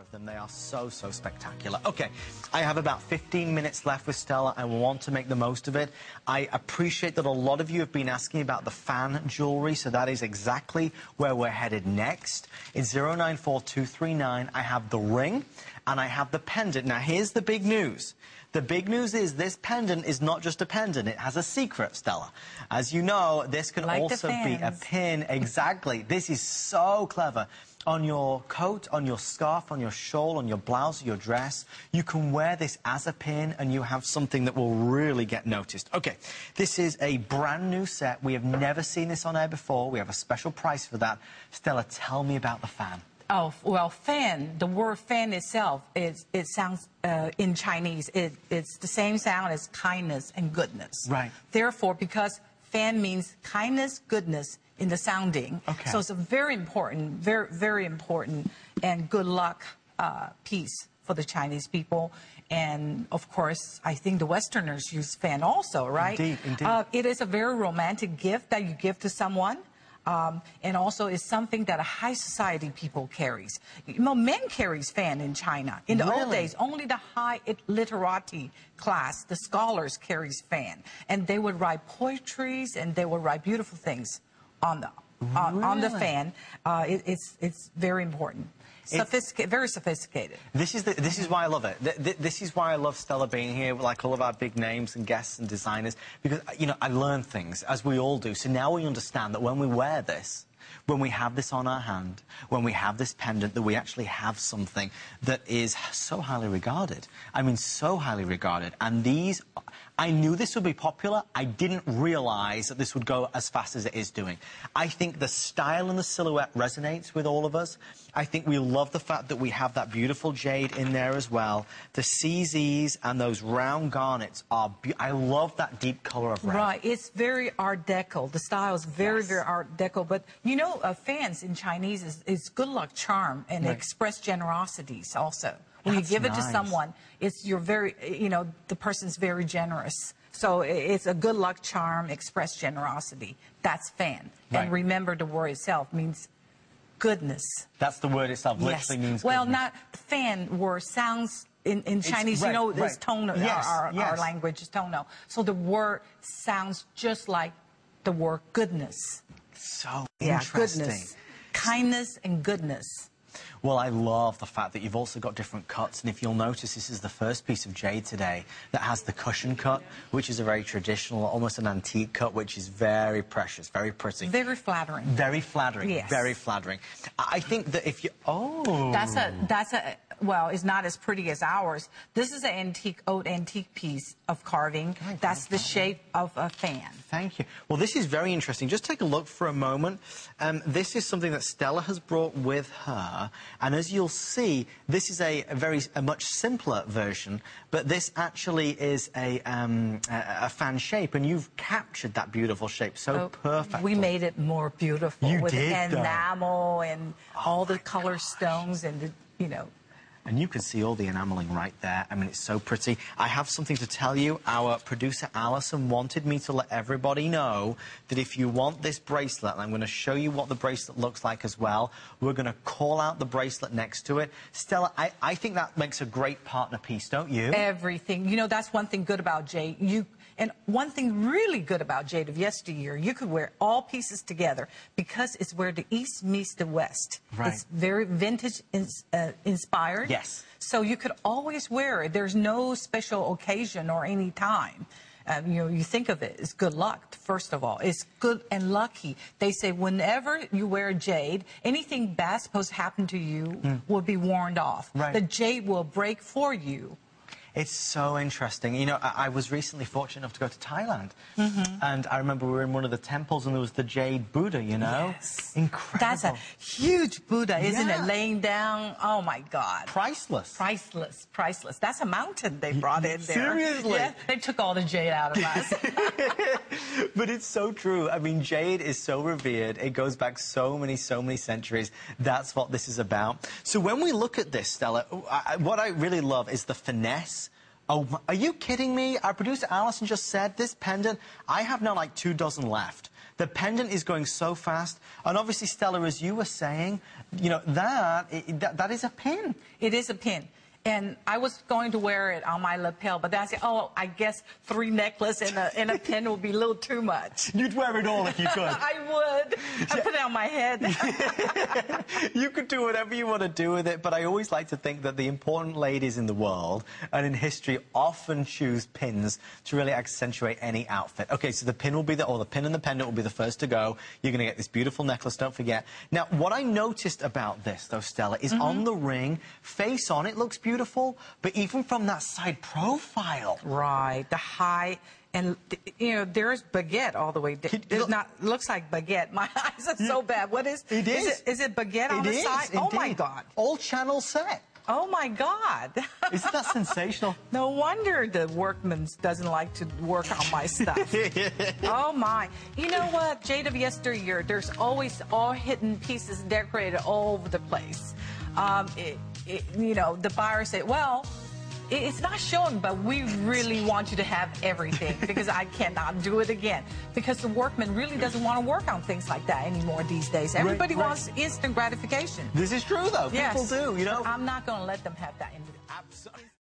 of them. They are so spectacular. Okay, I have about 15 minutes left with Stella. I want to make the most of it. I appreciate that a lot of you have been asking about the fan jewelry, so that is exactly where we're headed next. It's 094239. I have the ring and I have the pendant. Now, here's the big news. The big news is this pendant is not just a pendant. It has a secret, Stella. As you know, this can also be a pin. Exactly. This is so clever. On your coat, on your scarf, on your shawl, on your blouse, your dress, you can wear this as a pin and you have something that will really get noticed. Okay, this is a brand new set. We have never seen this on air before. We have a special price for that. Stella, tell me about the fan. Oh, well, fan, the word fan itself, it sounds, in Chinese, it's the same sound as kindness and goodness. Right. Therefore, because fan means kindness, goodness in the sounding. Okay. So it's a very important, very important and good luck piece for the Chinese people. And, of course, I think the Westerners use fan also, right? Indeed, indeed. It is a very romantic gift that you give to someone. And also it's something that a high society people carries. You know, men carries fan in China. In the old days, only the high literati class, the scholars carries fan. And they would write poetries and they would write beautiful things on the fan. It's very important. Very sophisticated. This is why I love it. This is why I love Stella being here, like all of our big names and guests and designers, because, you know, I learn things, as we all do. So now we understand that when we wear this, when we have this on our hand, when we have this pendant, that we actually have something that is so highly regarded. I mean, so highly regarded. And these, I knew this would be popular. I didn't realize that this would go as fast as it is doing. I think the style and the silhouette resonates with all of us. I think we love the fact that we have that beautiful jade in there as well. The CZs and those round garnets are I love that deep color of red. Right. It's very Art Deco. The style is very Art Deco. But, you know, fans in Chinese is good luck charm and express generosities also. When you give it to someone, it's you know, the person's very generous. So it's a good luck charm, express generosity. That's fan. Right. And remember, the word itself means goodness. That's the word itself, literally means well, goodness. not fan word sounds in Chinese, you know, this tonal, our language is tonal. So the word sounds just like the word goodness. So interesting. Goodness. Kindness and goodness. Well, I love the fact that you've also got different cuts, and if you'll notice, this is the first piece of jade today that has the cushion cut, which is a very traditional, almost an antique cut, which is very precious, very pretty. Very flattering. Very flattering. Yes. Very flattering. I think that if you... Oh! That's a... Well, it's not as pretty as ours. This is an old antique piece of carving. That's the shape of a fan. Thank you. Well, this is very interesting. Just take a look for a moment. This is something that Stella has brought with her. And as you'll see, this is a much simpler version, but this actually is a fan shape, and you've captured that beautiful shape so perfectly. We made it more beautiful. You with did, enamel and all the color stones and, you know... And you can see all the enameling right there. I mean, it's so pretty. I have something to tell you. Our producer, Alison, wanted me to let everybody know that if you want this bracelet, and I'm going to show you what the bracelet looks like as well, we're going to call out the bracelet next to it. Stella, I think that makes a great partner piece, don't you? Everything. You know, that's one thing good about jade. And one thing really good about Jade of Yesteryear, you could wear all pieces together because it's where the East meets the West. Right. It's very vintage inspired. Yes. So you could always wear it. There's no special occasion or any time. You know, you think of it as good luck, first of all. It's good and lucky. They say whenever you wear jade, anything bad supposed to happen to you will be warned off. Right. The jade will break for you. It's so interesting. You know, I was recently fortunate enough to go to Thailand. And I remember we were in one of the temples and there was the jade Buddha, you know? Yes. Incredible. That's a huge Buddha, isn't it? Laying down. Oh, my God. Priceless. Priceless. Priceless. That's a mountain they brought in there. Seriously? Yeah, they took all the jade out of us. But it's so true. I mean, jade is so revered. It goes back so many centuries. That's what this is about. So when we look at this, Stella, what I really love is the finesse. Oh, are you kidding me? Our producer, Alison, just said this pendant, I have now like 2 dozen left. The pendant is going so fast. And obviously, Stella, as you were saying, you know, that is a pin. It is a pin. And I was going to wear it on my lapel, but then I said, oh, I guess 3 necklaces and a pin would be a little too much. You'd wear it all if you could. I would. I'd put it on my head. You could do whatever you want to do with it, but I always like to think that the important ladies in the world and in history often choose pins to really accentuate any outfit. Okay, so the pin will be the pin and the pendant will be the first to go. You're going to get this beautiful necklace, don't forget. Now, what I noticed about this, though, Stella, is on the ring, face on, it looks beautiful, but even from that side profile. Right, the high, and you know, there's baguette all the way. It's not, looks like baguette. My eyes are so bad. What is? It is. Is it baguette on the side? Indeed. Oh my God. All channel set. Oh my God. Isn't that sensational? No wonder the workman doesn't like to work on my stuff. Oh my. You know what? Jade of Yesteryear, there's always all hidden pieces decorated all over the place. You know, the buyer said, well, it's not showing, but we really want you to have everything because I cannot do it again. Because the workman really doesn't want to work on things like that anymore these days. Everybody wants instant gratification. This is true, though. Yes. People do, you know. I'm not going to let them have that. Absolutely.